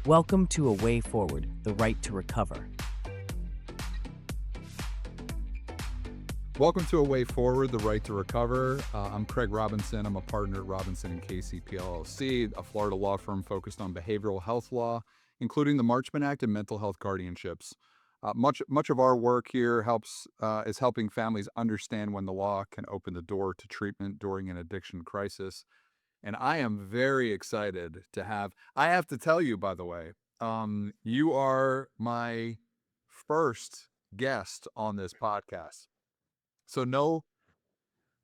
Welcome to A Way Forward, the right to recover. Welcome to A Way Forward, the right to recover. I'm Craig Robinson. I'm a partner at Robinson and Casey PLLC, a Florida law firm focused on behavioral health law, including the Marchment Act and mental health guardianships. Much of our work here is helping families understand when the law can open the door to treatment during an addiction crisis. And I am very excited to have. I have to tell you, by the way, you are my first guest on this podcast. So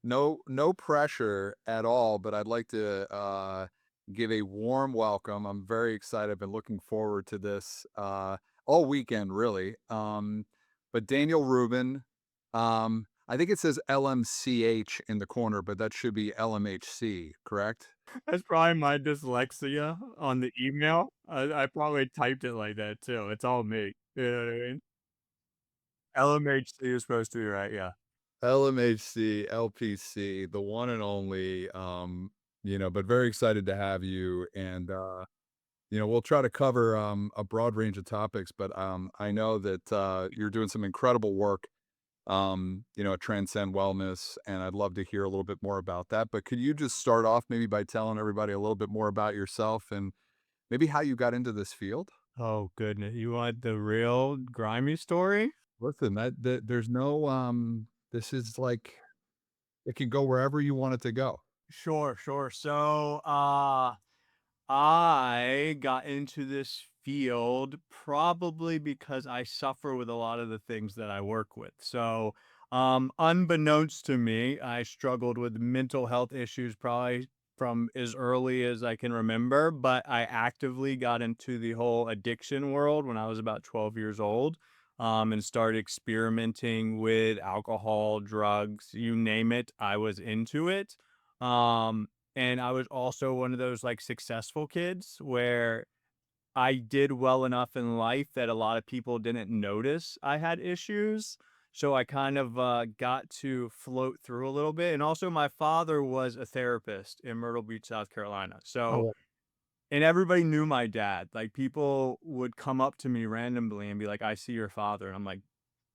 no pressure at all, but I'd like to give a warm welcome. I'm very excited. I've been looking forward to this all weekend, really. But Daniel Rubin, I think it says LMCH in the corner, but that should be LMHC, correct? That's probably my dyslexia on the email. I probably typed it like that too. It's all me. You know what I mean? LMHC is supposed to be right, yeah. LMHC, LPC, the one and only, but very excited to have you. And, we'll try to cover a broad range of topics, but I know that you're doing some incredible work, at Transcend Wellness, and I'd love to hear a little bit more about that. But could you just start off maybe by telling everybody a little bit more about yourself and maybe how you got into this field? Oh goodness. You want the real grimy story? Listen, there's no, this is like, it can go wherever you want it to go. Sure. So I got into this field probably because I suffer with a lot of the things that I work with. So, unbeknownst to me, I struggled with mental health issues probably from as early as I can remember, but I actively got into the whole addiction world when I was about 12 years old. And started experimenting with alcohol, drugs, you name it, I was into it. Um, and I was also one of those like successful kids where I did well enough in life that a lot of people didn't notice I had issues. So I kind of got to float through a little bit. And also, my father was a therapist in Myrtle Beach, South Carolina. So, Oh, and everybody knew my dad. Like, people would come up to me randomly and be like, I see your father. And I'm like,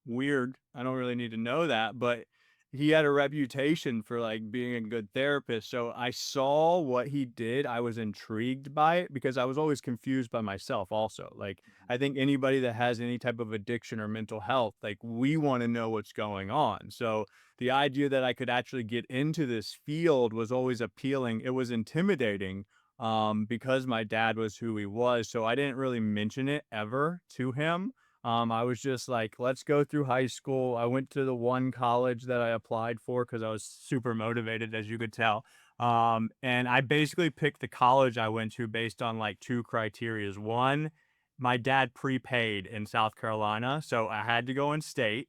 weird. I don't really need to know that, but he had a reputation for like being a good therapist. So I saw what he did. I was intrigued by it because I was always confused by myself also. Like, I think anybody that has any type of addiction or mental health, like, we want to know what's going on. So the idea that I could actually get into this field was always appealing. It was intimidating because my dad was who he was. So I didn't really mention it ever to him. I was just like, let's go through high school. I went to the one college that I applied for because I was super motivated, as you could tell. And I basically picked the college I went to based on like two criterias. One, my dad prepaid in South Carolina, so I had to go in state.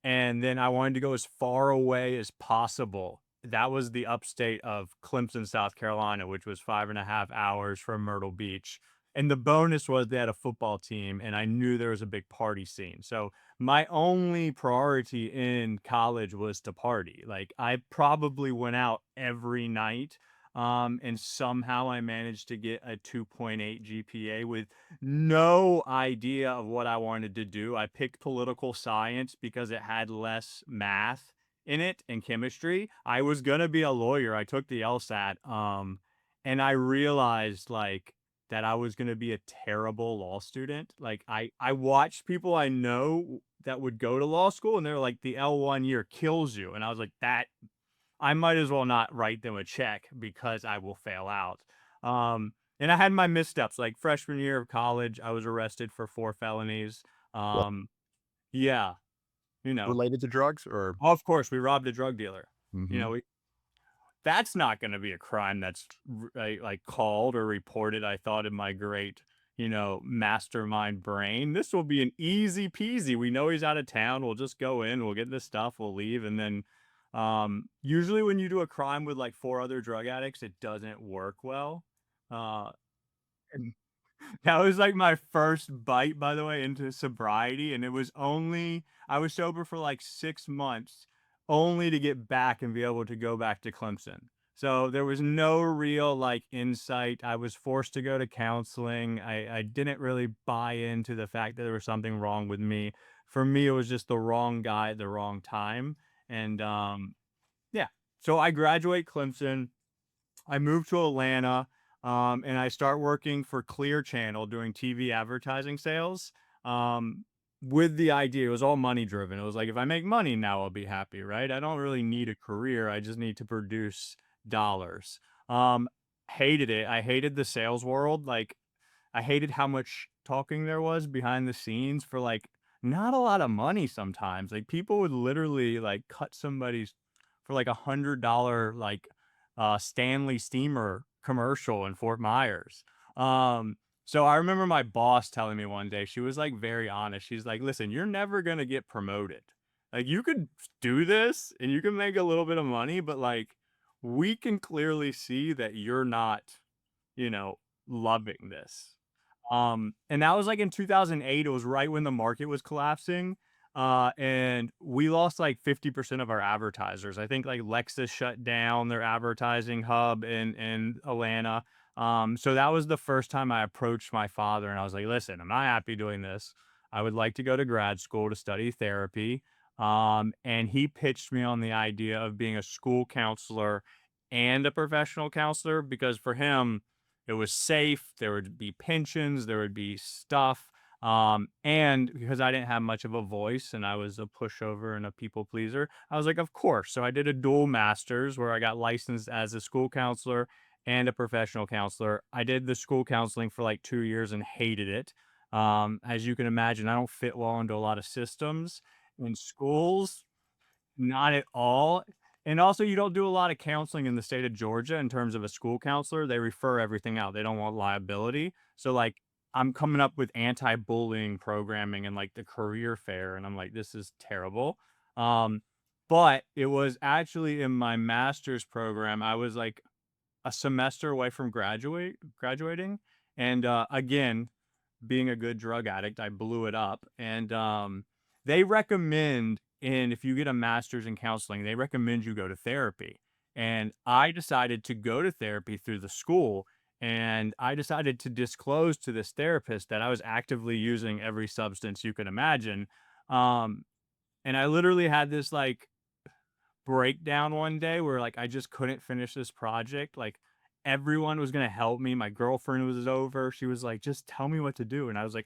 And then I wanted to go as far away as possible. That was the upstate of Clemson, South Carolina, which was 5.5 hours from Myrtle Beach. And the bonus was they had a football team, and I knew there was a big party scene. So my only priority in college was to party. Like, I probably went out every night. And somehow I managed to get a 2.8 GPA with no idea of what I wanted to do. I picked political science because it had less math in it and chemistry. I was gonna be a lawyer. I took the LSAT, and I realized like that I was gonna be a terrible law student. Like, I watched people I know that would go to law school, and they're like, the L1 year kills you, and I was like, that I might as well not write them a check because I will fail out. And I had my missteps. Like, freshman year of college, I was arrested for 4 felonies. well, Um, yeah, you know, related to drugs or? of course, we robbed a drug dealer. You Mhm. know, that's not going to be a crime that's like called or reported. I thought in my great, mastermind brain, this will be an easy peasy. We know he's out of town. We'll just go in, we'll get this stuff, we'll leave. And then usually when you do a crime with like four other drug addicts, it doesn't work well. Uh, and that was like my first bite, by the way, into sobriety. And I was sober for like 6 months only to get back and be able to go back to Clemson. So there was no real like insight. I was forced to go to counseling. I didn't really buy into the fact that there was something wrong with me. For me, it was just the wrong guy at the wrong time. And yeah. So I graduate Clemson. I moved to Atlanta, and I start working for Clear Channel doing TV advertising sales. Um, with the idea, it was all money driven. It was like, if I make money now, I'll be happy, right? I don't really need a career. I just need to produce dollars. Um, hated it. I hated the sales world. Like, I hated how much talking there was behind the scenes for like not a lot of money sometimes. Like people would literally like cut somebody's for like $100 like Stanley Steamer commercial in Fort Myers. Um so I remember my boss telling me one day, she was like very honest. She's like, "Listen, you're never going to get promoted. Like you could do this and you can make a little bit of money, but like we can clearly see that you're not, you know, loving this." And that was like in 2008. It was right when the market was collapsing. And we lost like 50% of our advertisers. I think like Lexus shut down their advertising hub in Atlanta. So that was the first time I approached my father and I was like, listen, I'm not happy doing this. I would like to go to grad school to study therapy. And he pitched me on the idea of being a school counselor and a professional counselor because for him, it was safe. There would be pensions. There would be stuff. And because I didn't have much of a voice and I was a pushover and a people pleaser, I was like, of course. So I did a dual master's where I got licensed as a school counselor and a professional counselor. I did the school counseling for like 2 years and hated it. As you can imagine, I don't fit well into a lot of systems in schools. Not at all. And also, you don't do a lot of counseling in the state of Georgia in terms of a school counselor. They refer everything out. They don't want liability. So, like, I'm coming up with anti-bullying programming and like the career fair, and I'm like, this is terrible. Um, but it was actually in my master's program. I was like a semester away from graduating, and again, being a good drug addict, I blew it up. And they recommend, and if you get a master's in counseling, they recommend you go to therapy. And I decided to go to therapy through the school. And I decided to disclose to this therapist that I was actively using every substance you can imagine. Um, and I literally had this like breakdown one day where like I just couldn't finish this project. Like everyone was gonna help me. My girlfriend was over. She was like, just tell me what to do. And I was like,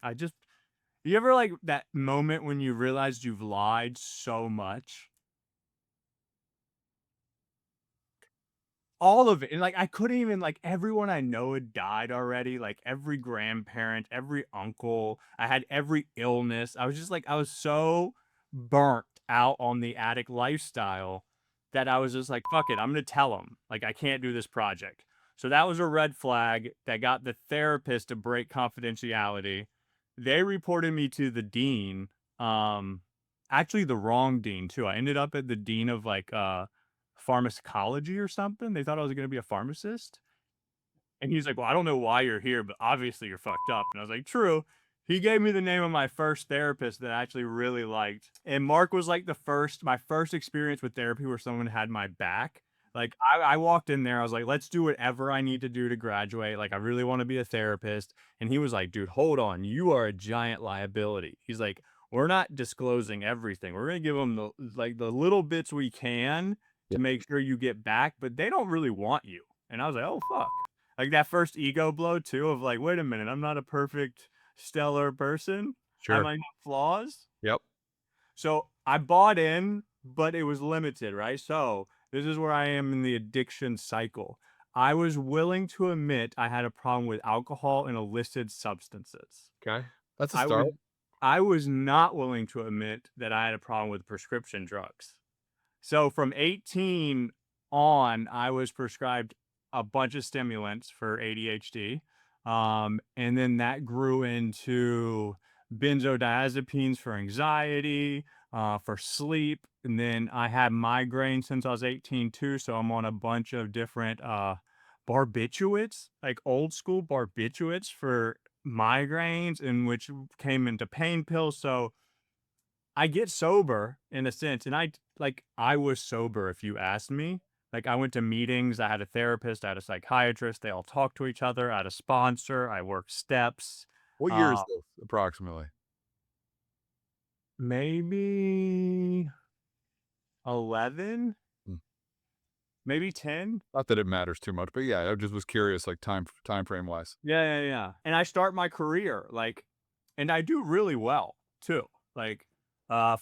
you ever like that moment when you realized you've lied so much? All of it, and, like, I couldn't even like, everyone I know had died already, like, every grandparent, every uncle, I had every illness. I was just like I was so burnt out on the addict lifestyle that I was just like, "Fuck it, I'm gonna tell them like, I can't do this project." So that was a red flag that got the therapist to break confidentiality. They reported me to the dean, um, actually the wrong dean too. I ended up at the dean of, like, pharmacology or something. They thought I was gonna be a pharmacist. And he's like, "Well, I don't know why you're here, but obviously you're fucked up." And I was like, "True." He gave me the name of my first therapist that I actually really liked. And Mark was like my first experience with therapy where someone had my back. Like I walked in there, I was like, let's do whatever I need to do to graduate. Like I really want to be a therapist. And he was like, dude, hold on. You are a giant liability. He's like, we're not disclosing everything. We're gonna give them the little bits we can Yeah, to make sure you get back, but they don't really want you. And I was like, oh fuck. Like that first ego blow too of like, wait a minute, I'm not a perfect stellar person. I sure. might have flaws. Yep. So I bought in, but it was limited, right? So this is where I am in the addiction cycle. I was willing to admit I had a problem with alcohol and illicit substances. Okay. That's a I start. was I was not willing to admit that I had a problem with prescription drugs. So from 18 on, I was prescribed a bunch of stimulants for ADHD. And then that grew into benzodiazepines for anxiety, for sleep. And then I had migraines since I was 18 too. So I'm on a bunch of different barbiturates, like old school barbiturates for migraines, and which came into pain pills. So I get sober in a sense, and I was sober if you asked me. Like, I went to meetings, I had a therapist, I had a psychiatrist, they all talked to each other, I had a sponsor, I worked steps. What year is Uh, this approximately? maybe 11, Hmm. maybe 10. Not that it matters too much, but yeah, I just was curious, like time frame wise. Yeah. And I start my career, like, and I do really well too. Like,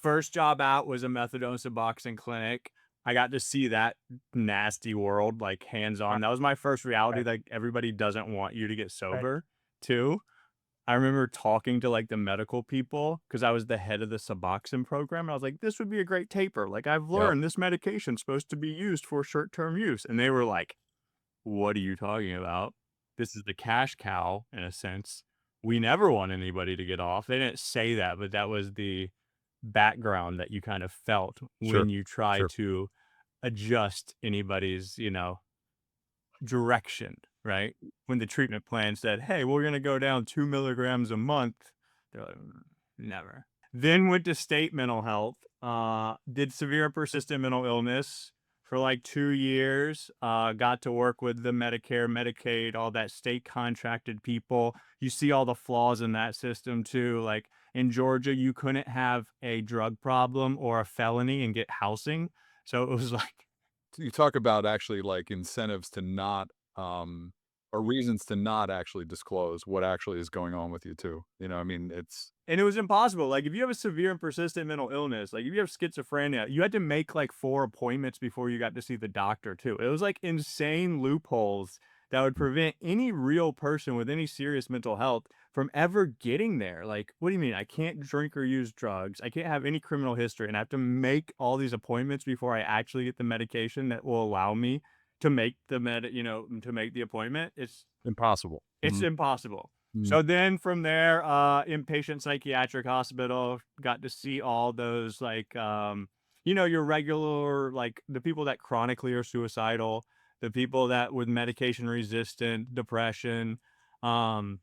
first job out was a methadone Suboxone clinic. I got to see that nasty world, like hands on. That was my first reality. Right. Like, everybody doesn't want you to get Right. sober too. I remember talking to like the medical people because I was the head of the Suboxone program. And I was like, this would be a great taper. Like, I've Yep. learned this medication's supposed to be used for short-term use. And they were like, what are you talking about? This is the cash cow in a sense. We never want anybody to get off. They didn't say that, but that was the background that you kind of felt Sure. when you try Sure. to adjust anybody's, direction, right? When the treatment plan said, hey, we're going to go down 2 milligrams a month, they're like, never. Then went to state mental health, did severe and persistent mental illness for like 2 years, got to work with the Medicare, Medicaid, all that state contracted people. You see all the flaws in that system too. Like in Georgia, you couldn't have a drug problem or a felony and get housing. So it was like, So you talk about actually like incentives to not, or reasons to not actually disclose what actually is going on with you too. You know, I mean, it's and it was impossible. Like, if you have a severe and persistent mental illness, like if you have schizophrenia, you had to make like 4 appointments before you got to see the doctor too. It was like insane loopholes that would prevent any real person with any serious mental health from ever getting there. Like, what do you mean? I can't drink or use drugs. I can't have any criminal history, and I have to make all these appointments before I actually get the medication that will allow me to make to make the appointment. impossible. It's impossible. Mhm. So then from there, inpatient psychiatric hospital, got to see all those like, your regular, like the people that chronically are suicidal, the people that with medication resistant depression. Um,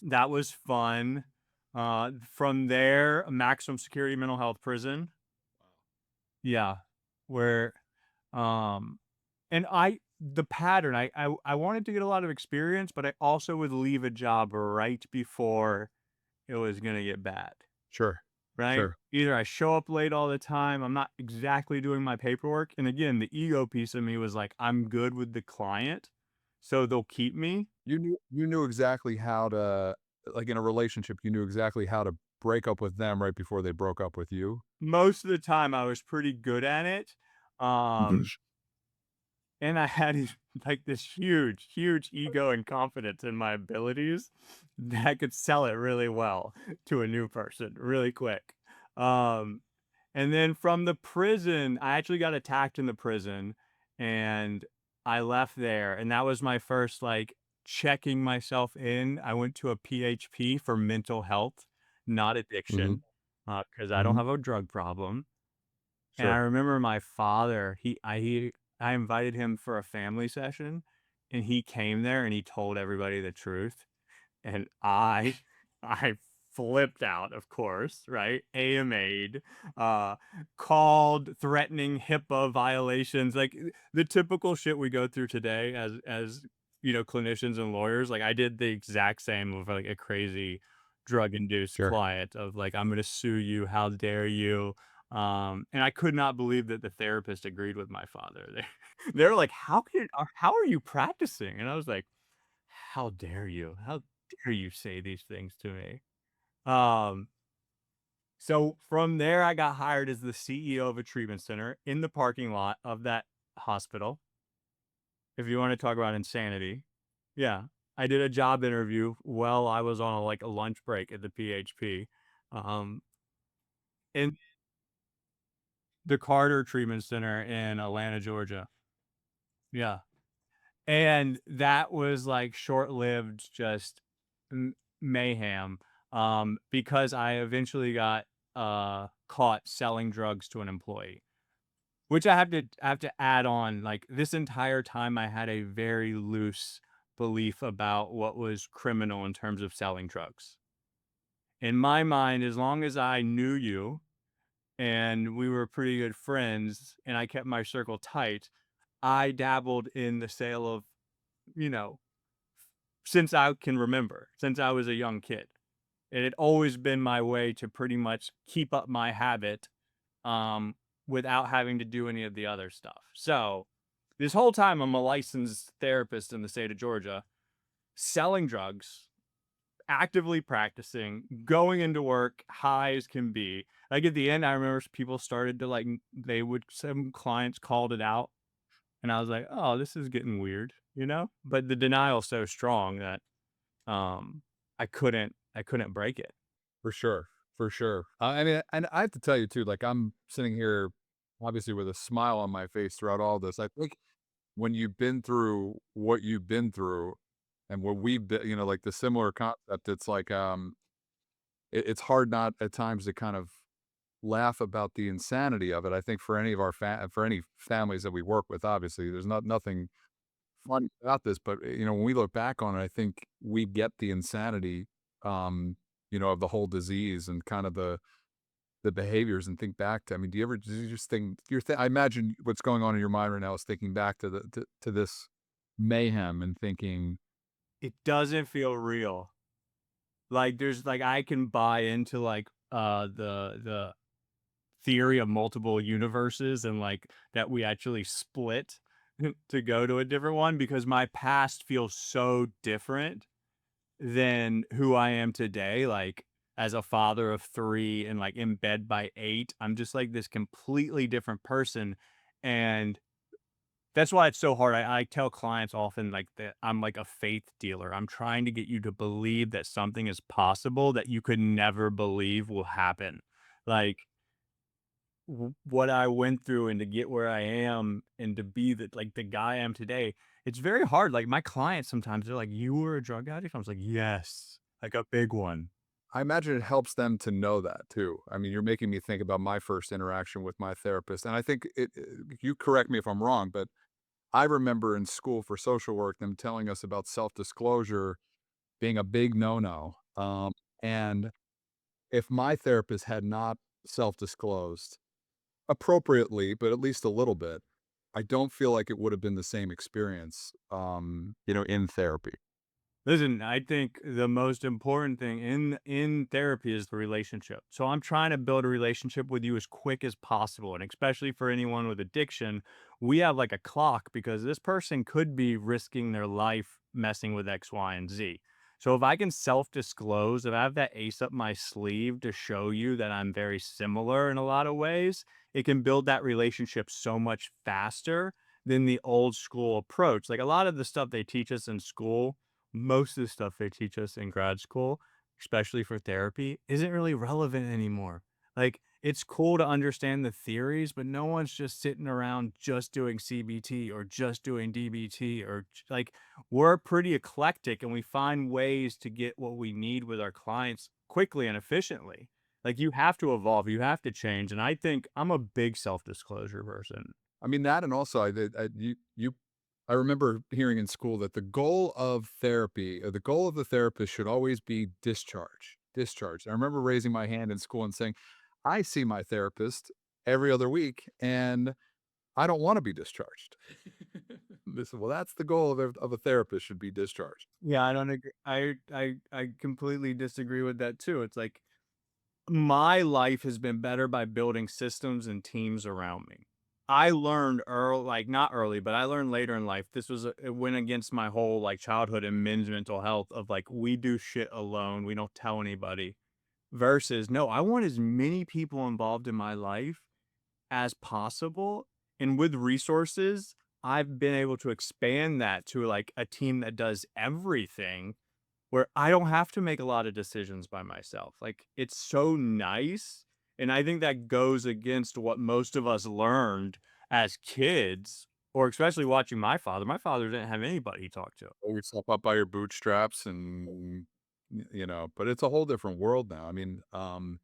that was fun. From there, maximum security mental health prison. Yeah. Where, um, and the pattern, I wanted to get a lot of experience, but I also would leave a job right before it was gonna get bad, Sure. right? Sure. Either I show up late all the time, I'm not exactly doing my paperwork, and again, the ego piece of me was like, I'm good with the client, so they'll keep me. You knew exactly how to, like, in a relationship, you knew exactly how to break up with them right before they broke up with you. Most of the time, I was pretty good at it. Mhm. Um, and I had like this huge ego and confidence in my abilities that I could sell it really well to a new person really quick. Um, and then from the prison, I actually got attacked in the prison and I left there. And that was my first like checking myself in. I went to a PHP for mental health, not Mhm. addiction, because I don't Mhm. have a drug problem. And I Sure. remember my father, I invited him for a family session and he came there and he told everybody the truth. And I flipped out, of course, right? AMA'd, uh, called threatening HIPAA violations, like the typical shit we go through today as clinicians and lawyers. Like I did the exact same with like a crazy drug induced Sure. client of like, I'm gonna sue you, how dare you? And I could not believe that the therapist agreed with my father. They're like, how are you practicing? And I was like, how dare you? How dare you say these things to me? Um, so from there, I got hired as the CEO of a treatment center in the parking lot of that hospital. If you want to talk about insanity, yeah, I did a job interview while I was on like a lunch break at the PHP, um, in the Carter Treatment Center in Atlanta, Georgia. Yeah. And that was like short-lived, just mayhem, because I eventually got caught selling drugs to an employee, which I have to add on. Like this entire time, I had a very loose belief about what was criminal in terms of selling drugs. In my mind, as long as I knew you and we were pretty good friends and I kept my circle tight, I dabbled in the sale of, you know, since I can remember, since I was a young kid. It had always been my way to pretty much keep up my habit, um, without having to do any of the other stuff. So this whole time I'm a licensed therapist in the state of Georgia, selling drugs, actively practicing, going into work high as can be. Like at the end, I remember people started to like, some clients called it out. And I was like, oh, this is getting weird, you know? But the denial's so strong that um I couldn't break it. For sure, for sure. I mean, and I have to tell you too, like I'm sitting here, obviously with a smile on my face throughout all this. I think when you've been through what you've been through, and what we've been, like the similar concept, it's like it's hard not at times to kind of laugh about the insanity of it. I think for any of our for any families that we work with, obviously, there's nothing fun about this, but when we look back on it, I think we get the insanity, um, of the whole disease and kind of the behaviors, and think back to. I mean, do you just think I imagine what's going on in your mind right now is thinking back to to this mayhem and thinking, It doesn't feel real. Like there's like I can buy into like the theory of multiple universes and like that we actually split to go to a different one because my past feels so different than who I am today. Like as a father of three and like in bed by 8, I'm just like this completely different person. And that's why it's so hard. I tell clients often like that I'm like a faith dealer. I'm trying to get you to believe that something is possible that you could never believe will happen. Like what I went through and to get where I am and to be the guy I am today, it's very hard. Like my clients sometimes they're like, "You were a drug addict?" I was like, "Yes, like a big one." I imagine it helps them to know that too. I mean, you're making me think about my first interaction with my therapist, and I think you correct me if I'm wrong, but I remember in school for social work them telling us about self-disclosure being a big no-no. And if my therapist had not self-disclosed appropriately, but at least a little bit, I don't feel like it would have been the same experience, in therapy. Listen, I think the most important thing in therapy is the relationship. So I'm trying to build a relationship with you as quick as possible, and especially for anyone with addiction, we have like a clock because this person could be risking their life messing with X, Y, and Z. So if I can self-disclose, if I have that ace up my sleeve to show you that I'm very similar in a lot of ways, it can build that relationship so much faster than the old school approach. Like a lot of the stuff they teach us in school, most of the stuff they teach us in grad school, especially for therapy, isn't really relevant anymore. Like, it's cool to understand the theories, but no one's just sitting around just doing CBT or just doing DBT like we're pretty eclectic and we find ways to get what we need with our clients quickly and efficiently. Like you have to evolve, you have to change. And I think I'm a big self-disclosure person. I mean that, and also I remember hearing in school that the goal of therapy, or the goal of the therapist, should always be discharge. Discharge. I remember raising my hand in school and saying, "I see my therapist every other week, and I don't want to be discharged." They said, "Well, that's the goal of a therapist, should be discharged." Yeah, I don't agree. I completely disagree with that too. It's like my life has been better by building systems and teams around me. I learned early, like not early, but I learned later in life. It went against my whole like childhood and men's mental health of like, we do shit alone. We don't tell anybody versus no, I want as many people involved in my life as possible. And with resources, I've been able to expand that to like a team that does everything where I don't have to make a lot of decisions by myself. Like it's so nice. And I think that goes against what most of us learned as kids, or especially watching my father. My father didn't have anybody he talked to. Pull yourself up by your bootstraps, and but it's a whole different world now. I mean, I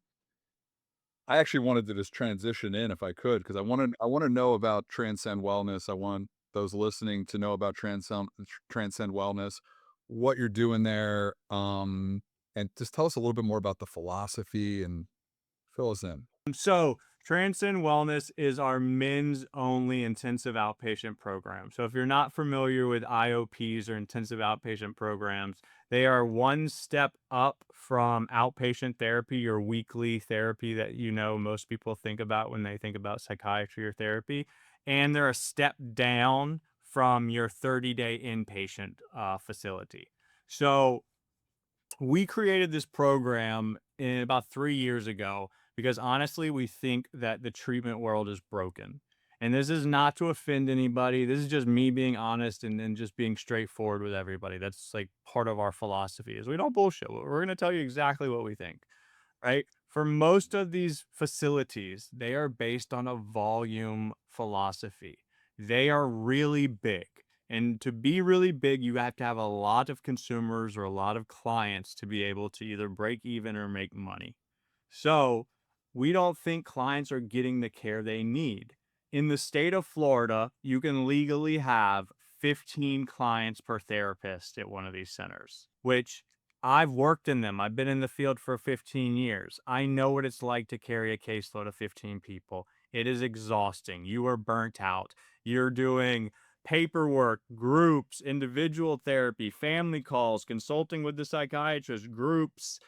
actually wanted to just transition in if I could, because I want to know about Transcend Wellness. I want those listening to know about Transcend Wellness, what you're doing there, and just tell us a little bit more about the philosophy and fill us in. So Transcend Wellness is our men's only intensive outpatient program. So if you're not familiar with IOPs or intensive outpatient programs, they are one step up from outpatient therapy or weekly therapy that most people think about when they think about psychiatry or therapy. And they're a step down from your 30-day inpatient facility. So we created this program in about 3 years ago because honestly, we think that the treatment world is broken. And this is not to offend anybody. This is just me being honest and just being straightforward with everybody. That's like part of our philosophy is we don't bullshit. We're going to tell you exactly what we think, right? For most of these facilities, they are based on a volume philosophy. They are really big. And to be really big, you have to have a lot of consumers or a lot of clients to be able to either break even or make money. So we don't think clients are getting the care they need. In the state of Florida, you can legally have 15 clients per therapist at one of these centers, which I've worked in them. I've been in the field for 15 years. I know what it's like to carry a caseload of 15 people. It is exhausting. You are burnt out. You're doing paperwork, groups, individual therapy, family calls, consulting with the psychiatrist, groups,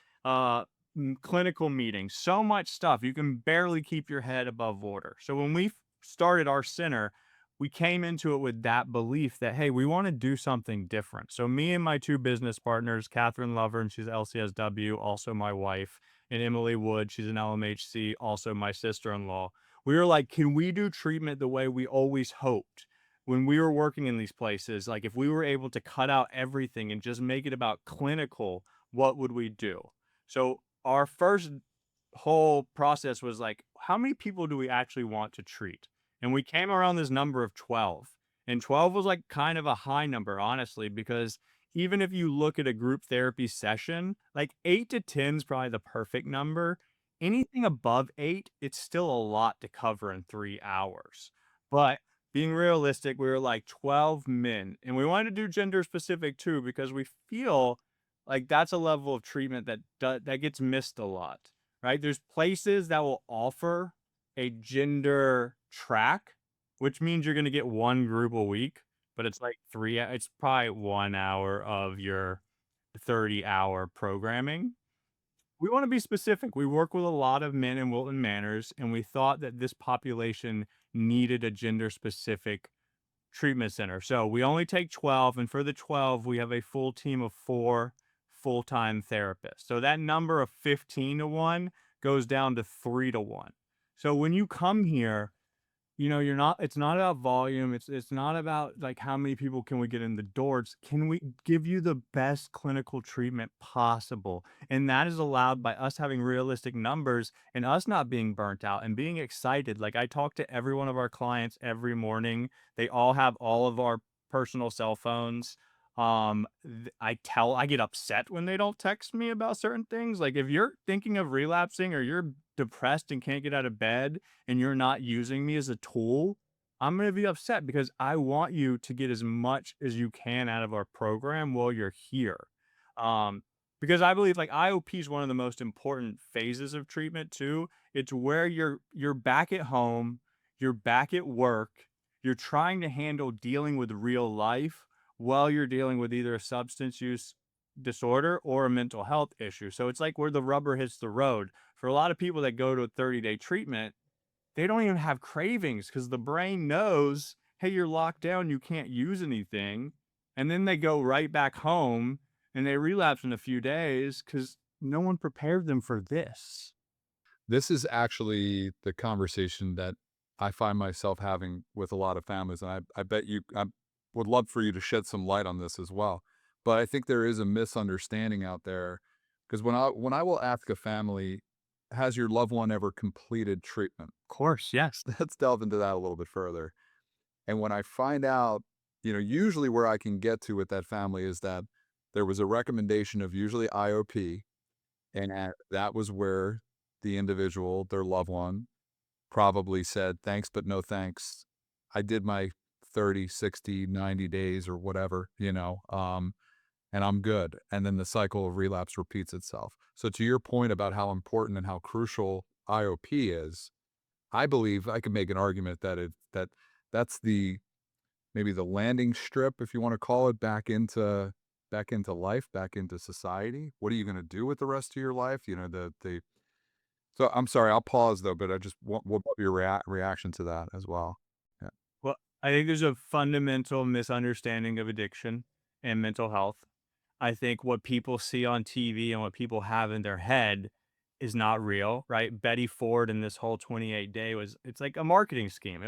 clinical meetings, so much stuff. You can barely keep your head above water. So when we started our center, we came into it with that belief that, hey, we want to do something different. So me and my two business partners, Catherine Lover, and she's LCSW, also my wife, and Emily Wood, she's an LMHC, also my sister-in-law. We were like, can we do treatment the way we always hoped? When we were working in these places, like if we were able to cut out everything and just make it about clinical, what would we do? So our first whole process was like, how many people do we actually want to treat? And we came around this number of 12. And 12 was like kind of a high number, honestly, because even if you look at a group therapy session, like 8 to 10 is probably the perfect number. Anything above 8, it's still a lot to cover in 3 hours. But being realistic, we were like 12 men. And we wanted to do gender specific too, because we feel like that's a level of treatment that gets missed a lot, right? There's places that will offer a gender track, which means you're going to get one group a week, but it's like it's probably 1 hour of your 30-hour programming. We want to be specific. We work with a lot of men in Wilton Manors, and we thought that this population needed a gender specific treatment center. So we only take 12, and for the 12, we have a full team of 4 full-time therapists. So that number of 15 to 1 goes down to 3 to 1. So when you come here, you're not it's not about volume, it's not about like how many people can we get in the doors. Can we give you the best clinical treatment possible? And that is allowed by us having realistic numbers and us not being burnt out and being excited. Like I talk to every one of our clients every morning. They all have all of our personal cell phones. I get upset when they don't text me about certain things. Like if you're thinking of relapsing or you're depressed and can't get out of bed and you're not using me as a tool, I'm going to be upset because I want you to get as much as you can out of our program while you're here. Um, because I believe like IOP is one of the most important phases of treatment too. It's where you're back at home, you're back at work, you're trying to handle dealing with real life while you're dealing with either a substance use disorder or a mental health issue. So it's like where the rubber hits the road. For a lot of people that go to a 30-day treatment, they don't even have cravings because the brain knows, hey, you're locked down, you can't use anything. And then they go right back home and they relapse in a few days because no one prepared them for this. This is actually the conversation that I find myself having with a lot of families, and I bet I would love for you to shed some light on this as well. But I think there is a misunderstanding out there because when I will ask a family, has your loved one ever completed treatment? Of course, yes. Let's delve into that a little bit further. And when I find out, usually where I can get to with that family is that there was a recommendation of usually IOP, and that was where the individual, their loved one, probably said, thanks, but no thanks. I did my 30, 60, 90 days or whatever, and I'm good. And then the cycle of relapse repeats itself. So to your point about how important and how crucial IOP is, I believe I could make an argument that that's the maybe the landing strip, if you wanna call it, back into life, back into society. What are you gonna do with the rest of your life? You know, the so I'm sorry, I'll pause though, but I just want would love your reaction to that as well. Yeah. Well, I think there's a fundamental misunderstanding of addiction and mental health. I think what people see on TV and what people have in their head is not real, right? Betty Ford and this whole 28 day it's like a marketing scheme.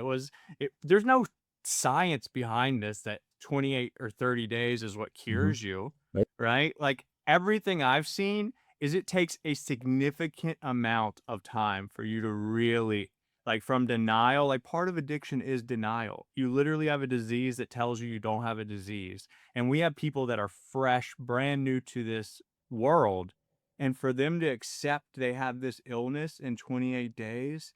There's no science behind this that 28 or 30 days is what Mhm. cures you, Right. right? Like everything I've seen is it takes a significant amount of time for you to really like from denial, like part of addiction is denial. You literally have a disease that tells you you don't have a disease. And we have people that are fresh, brand new to this world. And for them to accept they have this illness in 28 days,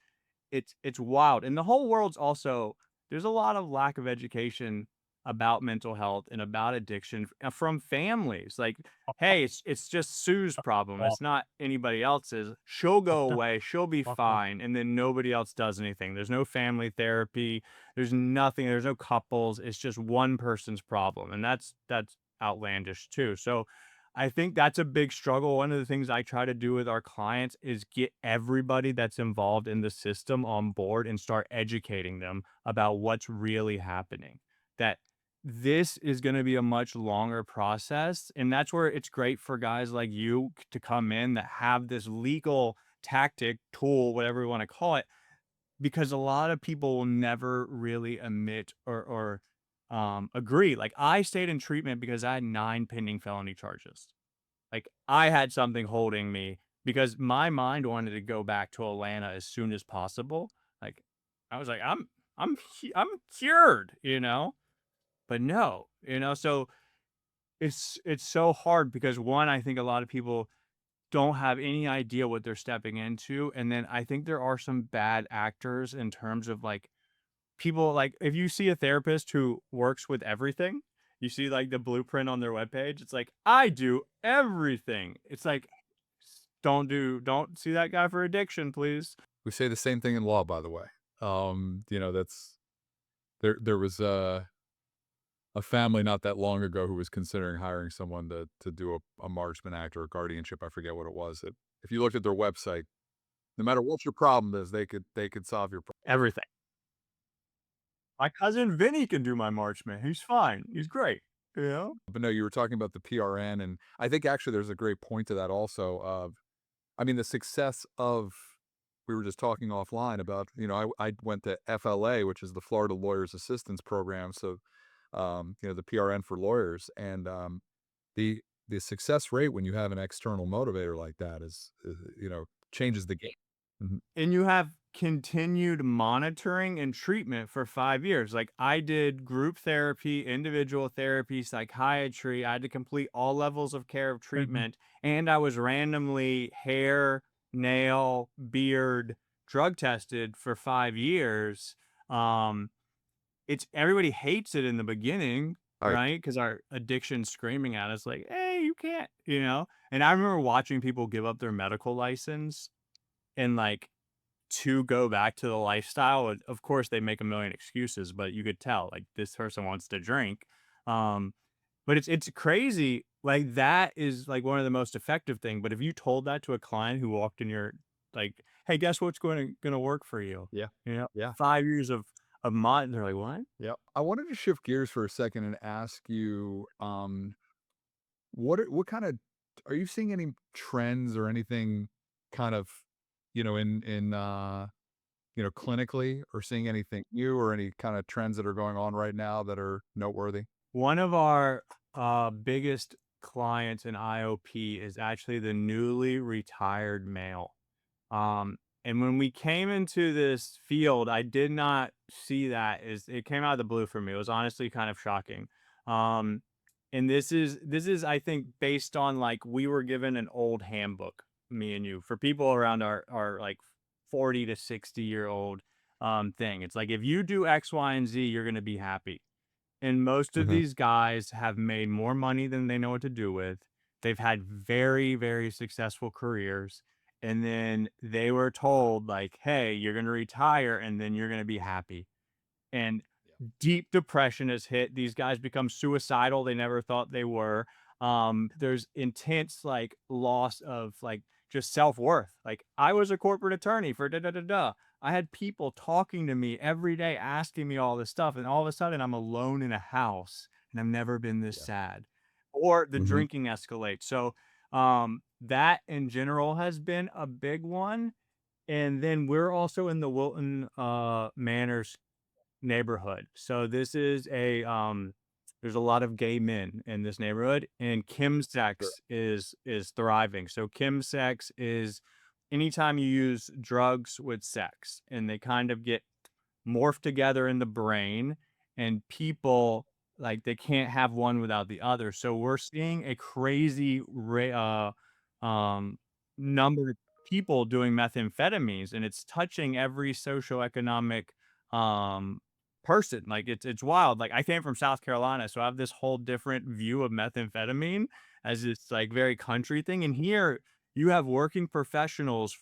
it's wild. And the whole world's also there's a lot of lack of education about mental health and about addiction from families. Like, hey, it's just Sue's problem. It's not anybody else's. She'll go away, she'll be fine, and then nobody else does anything. There's no family therapy, there's nothing, there's no couples. It's just one person's problem. And that's outlandish too. So I think that's a big struggle. One of the things I try to do with our clients is get everybody that's involved in the system on board and start educating them about what's really happening. That this is going to be a much longer process. And that's where it's great for guys like you to come in that have this legal tactic, tool, whatever you want to call it, because a lot of people will never really admit or agree. Like I stayed in treatment because I had 9 pending felony charges. Like, I had something holding me because my mind wanted to go back to Atlanta as soon as possible. Like, I was like, I'm cured, you know? But no, you know? So it's so hard because one, I think a lot of people don't have any idea what they're stepping into, and then I think there are some bad actors in terms of, like, people like, if you see a therapist who works with everything, you see, like, the blueprint on their webpage, it's like, "I do everything." It's like, don't see that guy for addiction, please. We say the same thing in law, by the way. You know, that's there was a family not that long ago who was considering hiring someone to do a Marchment Act or a guardianship. I forget what it was. If you looked at their website, no matter what your problem is, they could solve your problem. Everything. My cousin Vinny can do my Marchman. He's fine. He's great, you know? But no, you were talking about the PRN, and I think actually there's a great point to that also. Of I mean, the success of we were just talking offline about, you know, I went to FLA, which is the Florida Lawyers Assistance Program. So, you know, the PRN for lawyers, and the the success rate when you have an external motivator like that is you know, changes the game. Mhm. And you have continued monitoring and treatment for 5 years. Like I did group therapy, individual therapy, psychiatry. I had to complete all levels of care of treatment. And I was randomly hair, nail, beard, drug tested for 5 years. Um, it's everybody hates it in the beginning, All right. right? Because our addiction's screaming at us like, hey, you can't, you know? And I remember watching people give up their medical license and like to go back to the lifestyle. Of course, they make a million excuses, but you could tell like this person wants to drink. Um, but it's crazy. Like that is like one of the most effective thing. But if you told that to a client who walked in your like, hey, guess what's going to work for you? Yeah. You know, Yeah. 5 years of mod. They're like, what? Yeah. I wanted to shift gears for a second and ask you, what kind of are you seeing any trends or anything kind of, you know, in you know, clinically, or seeing anything new or any kind of trends that are going on right now that are noteworthy? One of our biggest clients in IOP is actually the newly retired male. And when we came into this field, I did not see that as it came out of the blue for me. It was honestly kind of shocking. Um, and this is I think based on like we were given an old handbook, me and you, for people around our like 40 to 60-year old thing. It's like if you do X, Y, and Z, you're gonna be happy. And most of Mhm. these guys have made more money than they know what to do with. They've had very, very successful careers. and then they were told like, "Hey, you're gonna retire, and then you're gonna be happy." And deep depression has hit. These guys become suicidal. They never thought they were. There's intense like loss of like just self-worth. Like I was a corporate attorney for da da da da. I had people talking to me every day asking me all this stuff, and all of a sudden I'm alone in a house and I've never been this Yeah. sad. Or the Hmm. drinking escalates. So that in general has been a big one. And then we're also in the Wilton Manors neighborhood. So this is there's a lot of gay men in this neighborhood, and Sure. chemsex is thriving. So chemsex is anytime you use drugs with sex and they kind of get morph together in the brain, and people like they can't have one without the other. So we're seeing a crazy number of people doing methamphetamines, and it's touching every socioeconomic um person. Like it's wild. Like I came from South Carolina, so I have this whole different view of methamphetamine as this like very country thing. And here you have working professionals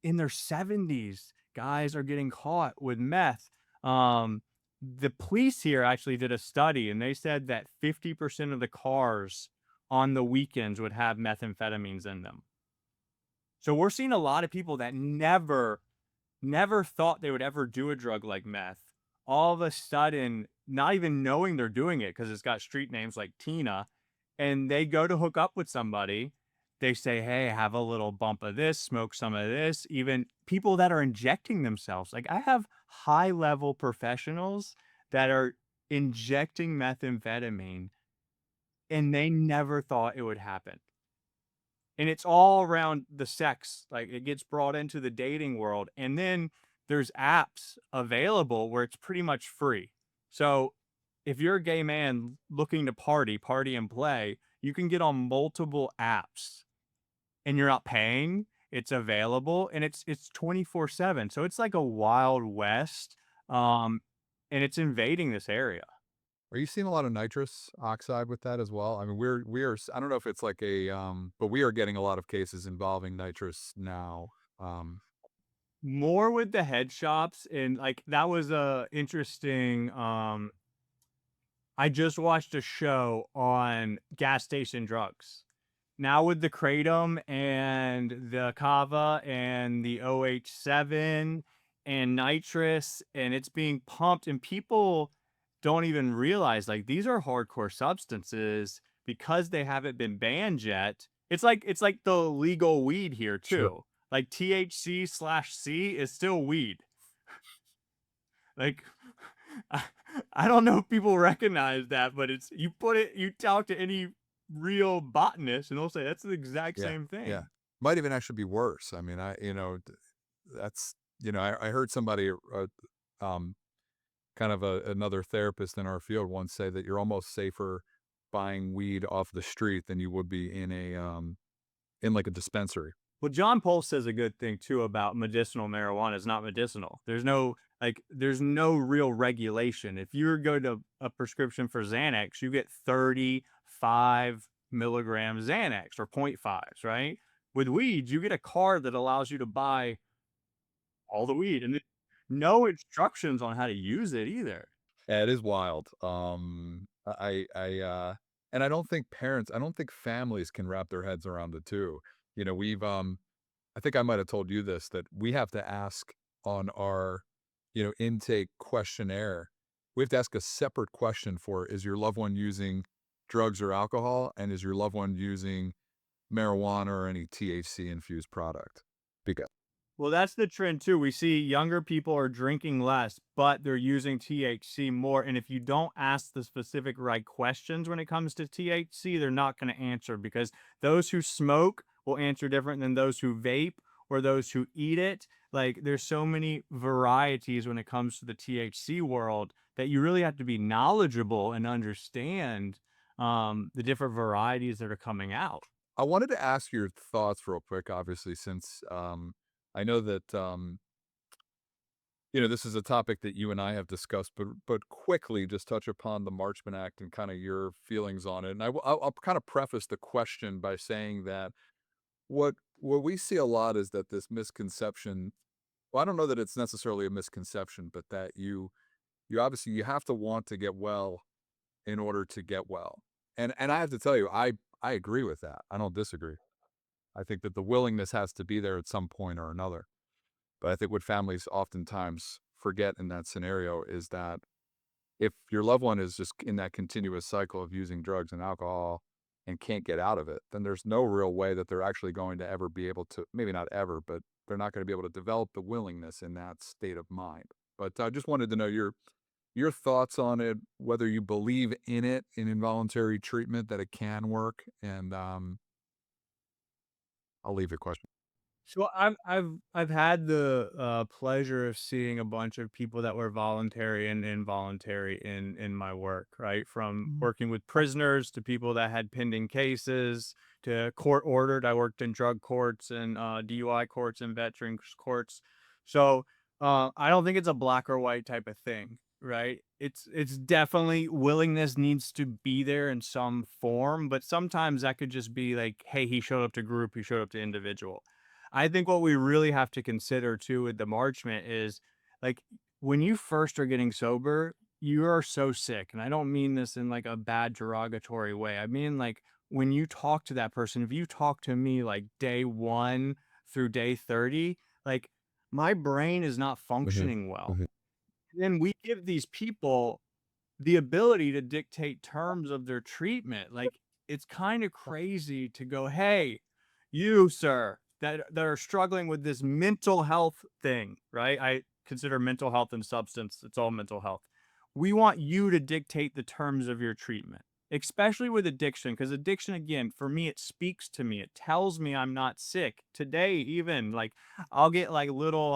in their 70s. Guys are getting caught with meth. um, the police here actually did a study, and they said that 50% of the cars on the weekends would have methamphetamines in them. So we're seeing a lot of people that never thought they would ever do a drug like meth. All of a sudden, not even knowing they're doing it because it's got street names like Tina, and they go to hook up with somebody. They say, "Hey, have a little bump of this, smoke some of this." Even people that are injecting themselves. Like I have high level professionals that are injecting methamphetamine, and they never thought it would happen. And it's all around the sex. Like it gets brought into the dating world. And then there's apps available where it's pretty much free. So if you're a gay man looking to party and play, you can get on multiple apps and you're not paying. It's available and it's 24/7. So it's like a wild west. Um, and it's invading this area. Are you seeing a lot of nitrous oxide with that as well? I mean, I don't know if it's like but we are getting a lot of cases involving nitrous now. Um, More with the head shops, and like that was a interesting I just watched a show on gas station drugs. Now with the kratom and the kava and the OH7 and nitrous, and it's being pumped, and people don't even realize like these are hardcore substances because they haven't been banned yet. It's like the legal weed here sure. too. Like THC/C is still weed. Like I, I don't know if people recognize that, but it's you talk to any real botanist and they'll say that's the exact Yeah, same yeah. thing. Might even actually be worse. I mean, that's, I heard somebody, um, kind of another therapist in our field once say that you're almost safer buying weed off the street than you would be in like a dispensary. Well, John Pole says a good thing too about medicinal marijuana is not medicinal. There's no real regulation. If you go to a prescription for Xanax, you get 35 milligrams Xanax or point fives, right? With weeds, you get a card that allows you to buy all the weed and no instructions on how to use it either. Yeah, it is wild. And I don't think families can wrap their heads around it too. You know, I think I might have told you this, that we have to ask on our, intake questionnaire. We have to ask a separate question for, is your loved one using drugs or alcohol? And is your loved one using marijuana or any THC infused product? Because Well, that's the trend too. We see younger people are drinking less, but they're using THC more. And if you don't ask the specific right questions when it comes to THC, they're not going to answer because those who smoke will answer different than those who vape or those who eat it. Like there's so many varieties when it comes to the THC world that you really have to be knowledgeable and understand the different varieties that are coming out. I wanted to ask your thoughts real quick, obviously, since I know that this is a topic that you and I have discussed, but quickly just touch upon the Marchment Act and kind of your feelings on it. And I'll kind of preface the question by saying that what what we see a lot is that this misconception, well, I don't know that it's necessarily a misconception, but that you obviously you have to want to get well in order to get well. And I have to tell you, I agree with that. I don't disagree. I think that the willingness has to be there at some point or another. But I think what families oftentimes forget in that scenario is that if your loved one is just in that continuous cycle of using drugs and alcohol and can't get out of it, then there's no real way that they're actually going to ever be able to, maybe not ever, but they're not going to be able to develop the willingness in that state of mind. But I just wanted to know your thoughts on it, whether you believe in it, in involuntary treatment, that it can work, and I'll leave the question. So I've had the pleasure of seeing a bunch of people that were voluntary and involuntary in my work, right? From working with prisoners to people that had pending cases to court ordered. I worked in drug courts and DUI courts and veterans courts. So I don't think it's a black or white type of thing, right? It's definitely willingness needs to be there in some form, but sometimes that could just be like, hey, he showed up to group, he showed up to individual. I think what we really have to consider too with the Marchment is like when you first are getting sober, you are so sick. And I don't mean this in like a bad derogatory way. I mean, like when you talk to that person, if you talk to me like day one through day 30, like my brain is not Mhm, functioning well. mhm, Then we give these people the ability to dictate terms of their treatment. Like it's kind of crazy to go, hey, you, sir, that are struggling with this mental health thing, right? I consider mental health and substance, it's all mental health. We want you to dictate the terms of your treatment, especially with addiction, because addiction, again, for me, it speaks to me. It tells me I'm not sick. Today, even like I'll get like little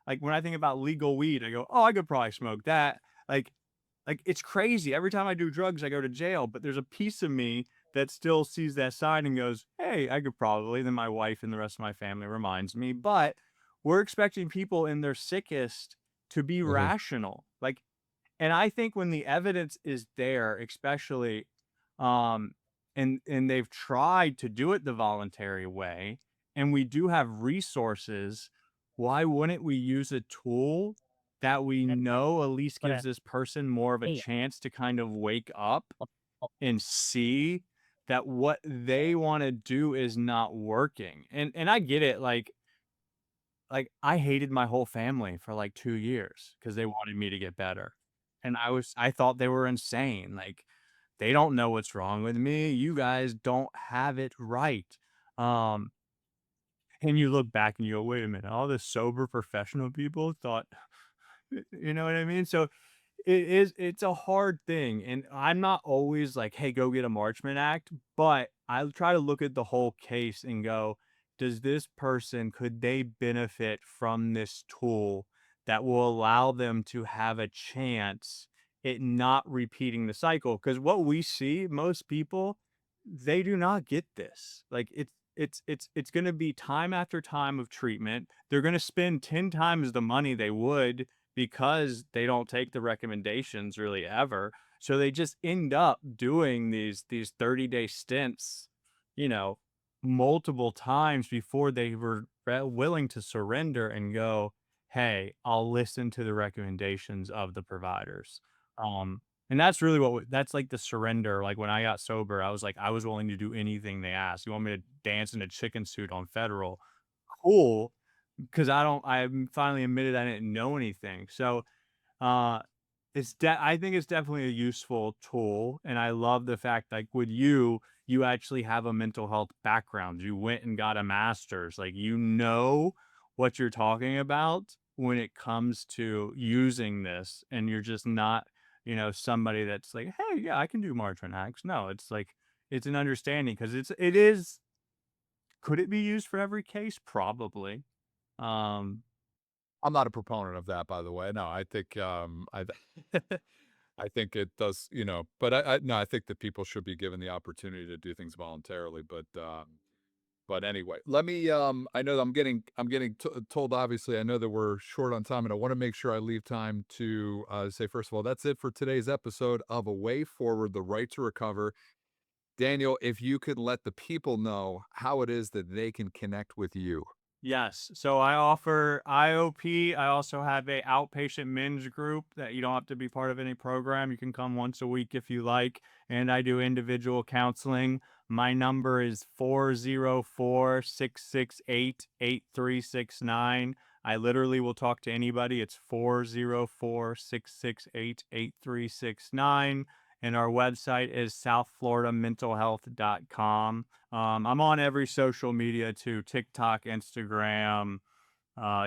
like when I think about legal weed, I go, oh, I could probably smoke that. Like it's crazy. Every time I do drugs, I go to jail, but there's a piece of me that still sees that sign and goes, "Hey, I could probably." Then my wife and the rest of my family reminds me, but we're expecting people in their sickest to be mhm. rational. Like, and I think when the evidence is there, especially, um, and they've tried to do it the voluntary way, and we do have resources, why wouldn't we use a tool that we know at least gives this person more of a chance to kind of wake up and see that what they want to do is not working? And I get it, like, I hated my whole family for, like, 2 years because they wanted me to get better, and I thought they were insane, like, "They don't know what's wrong with me, you guys don't have it right." Um, and you look back and you go, "Wait a minute, all the sober professional people thought" you know what I mean? So it's a hard thing, and I'm not always like, "Hey, go get a Marchman Act," but I try to look at the whole case and go, "Does this person could they benefit from this tool that will allow them to have a chance at not repeating the cycle?" Because what we see, most people, they do not get this. Like, it's gonna be time after time of treatment. They're gonna spend 10 times the money they would because they don't take the recommendations really ever. So they just end up doing these 30-day stints, you know, multiple times before they were willing to surrender and go, "Hey, I'll listen to the recommendations of the providers." And that's really that's like the surrender. Like when I got sober, I was like, I was willing to do anything they asked. You want me to dance in a chicken suit on federal? Cool, because I finally admitted I didn't know anything. So, uh, I think it's definitely a useful tool, and I love the fact, like, with you, you actually have a mental health background. You went and got a master's, like, you know what you're talking about when it comes to using this, and you're just not, somebody that's like, "Hey, yeah, I can do Marchman hacks." No, it's like, it's an understanding because it is could it be used for every case? Probably. Um I'm not a proponent of that, by the way. No, I think, I think it does, but I no, I think that people should be given the opportunity to do things voluntarily, but anyway, let me, I know that I'm getting told, obviously, I know that we're short on time, and I wanna make sure I leave time to, say, first of all, that's it for today's episode of A Way Forward: The Right to Recover. Daniel, if you could let the people know how it is that they can connect with you. Yes. So I offer IOP. I also have a outpatient men's group that you don't have to be part of any program. You can come once a week if you like. And I do individual counseling. My number is 404-668-8369. I literally will talk to anybody. It's 404-668-8369. And our website is southfloridamentalhealth.com. I'm on every social media too, TikTok, Instagram,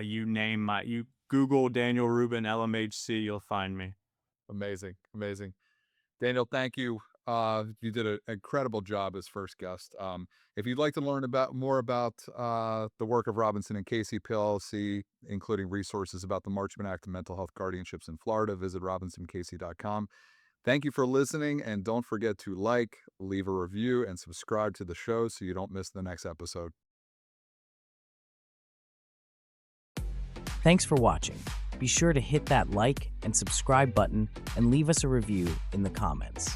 you Google Daniel Rubin LMHC, you'll find me. Amazing, amazing. Daniel, thank you. You did an incredible job as first guest. If you'd like to learn more about the work of Robinson and Casey PLLC, including resources about the Marchment Act of Mental Health Guardianships in Florida, visit robinsoncasey.com. Thank you for listening, and don't forget to like, leave a review, and subscribe to the show so you don't miss the next episode. Thanks for watching. Be sure to hit that like and subscribe button and leave us a review in the comments.